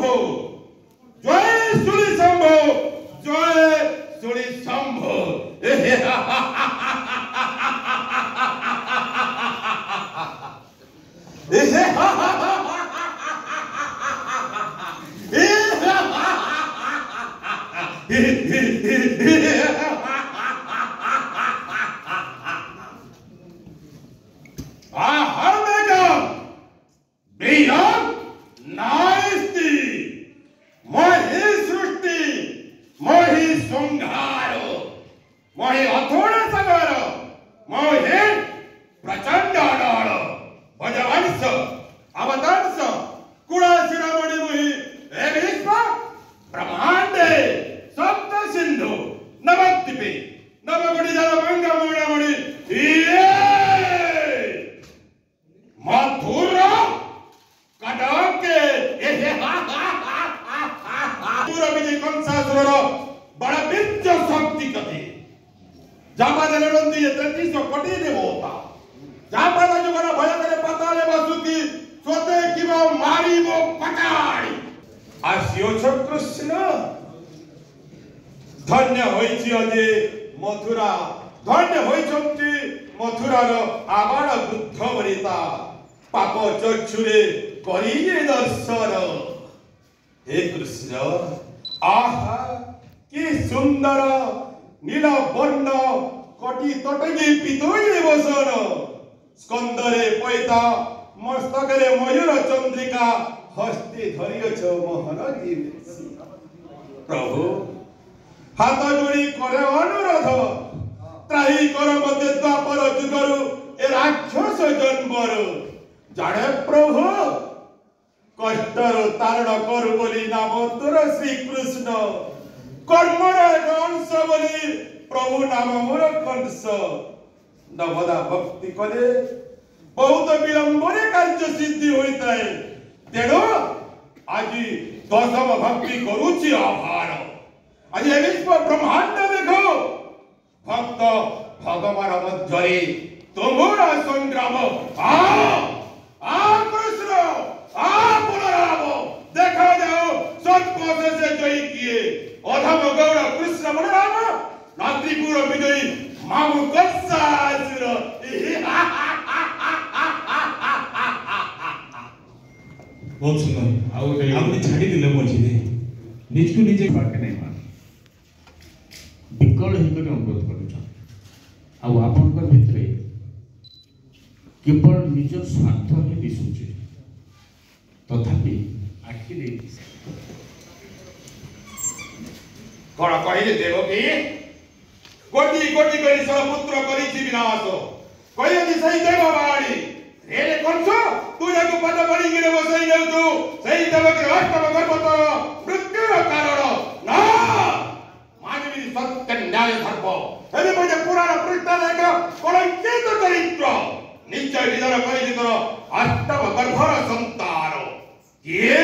शंभो जय सुली शंभो जय सुली शंभो धन्य होइछि अजे मथुरा धन्य होइछन्ति मथुरार आबाळ बुद्ध वरिता पाप चक्षुरे करिए दर्शन हे कृष्ण आहा कि सुंदर नील वर्ण कटी तटगी पितोई बसन स्कंदरे पैता मस्तकरे मयूर चंद्रिका हस्ते धरियछ मोहन जीवेसी प्रभु हाथ जोड़ी करे अनुरोध त्राही कर मध्य द्वापर जुगरु ए राक्षस जन्मरु जाने प्रभु कष्टर तारण करु बोली नाम तोर श्री कृष्ण कर्मर एक अंश बोली प्रभु नाम मोर कंस नवदा भक्ति कले बहुत विलंबरे कार्य सिद्धि होता है तेणु आज दशम भक्ति करुछि आभार आज विश्व ब्रह्मांड देखो भक्त भगवान मध्य तुमरा संग्राम आ कृष्ण आ बलराम देखा जाओ सत्पथ से जयी किए अधम गौड़ कृष्ण बलराम नात्रिपुर विजयी मामु कंसासुर बहुत सुंदर आपने छाड़ी दिले मझे निज को निजे बाटे नहीं मान विकल हिकर अनुरोध करूछ आ आपनकर भितरे केवल निज स्वार्थ ही दिसुचे तथापि आखिरे कोन कहिले देवकी कोटि कोटि करी सरपुत्र करी विनाश कहियति सही देववाणी रेले कंस तू जाको पद पड़ी गिरे बसई जाऊ सही देवकी अष्टम गर्भतर मृत्युर कारण ना मानवी सत्य न्याय धर्म एबे पजे पुराण पृष्ठ लेख कलंकित चरित्र निश्चय निधन करी कर अष्टम गर्भर संतान ये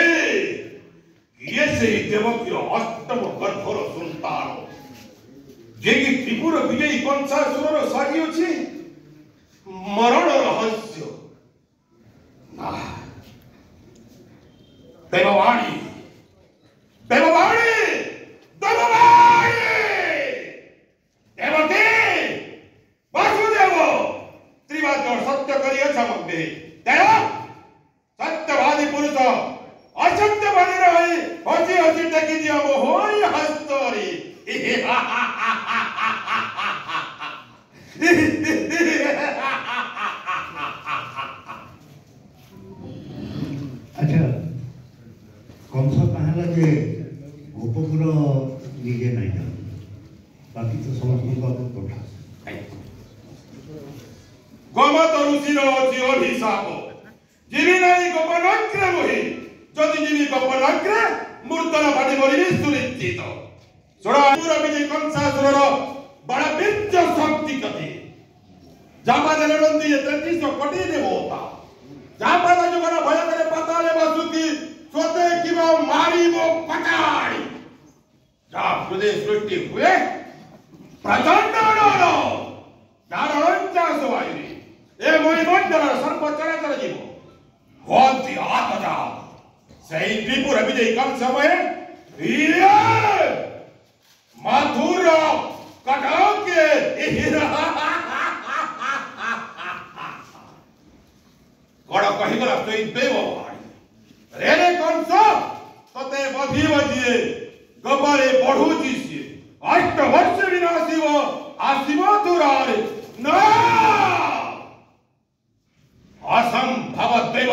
से देवकी अष्टम गर्भर संतान जे कि त्रिपुर विजयी कंसासुर सारी अछि मरण रहस्य ना देववाणी देववाणी देववाणी देवकी वासुदेव त्रिवाद सत्य करिए समग्रे तेरा सत्यवादी पुरुष असत्यवादी रही हसी हसी देखी दिया वो होई हस्तरी अच्छा कंस कहला जे गोपपुर निजे नहीं जान बाकी तो समस्त को कोठा गोमत ऋषिर अछि अभिशाप जिनि नहीं गोपनाग्रे मोहि जदि जिनि गोपनाग्रे मूर्तन फाटी मरि सुनिश्चित सोडा पूरा विजय कंसासुर बड़ा बीज शक्ति कथे जापा देलंदी 33 कोटी देवता जापा जुगना भय करे पताले बसुती सोते किबा मारिबो पटाड़ी जा हृदय सृष्टि हुए प्रचंड डर डारंचास वायु ए मोई मंडल सर्व चराचर जीव होती आत्मजा সেই ত্রিপুরা বিজয়ী কম সময়ে मधुर कटाओ के कड़ा कही गला तो इतने वो रे रे कौन सा तोते बधी बजिए गबारे बढ़ू जीसिए अष्ट वर्ष विनाशी वो आसिमो दुरारे ना असंभव देव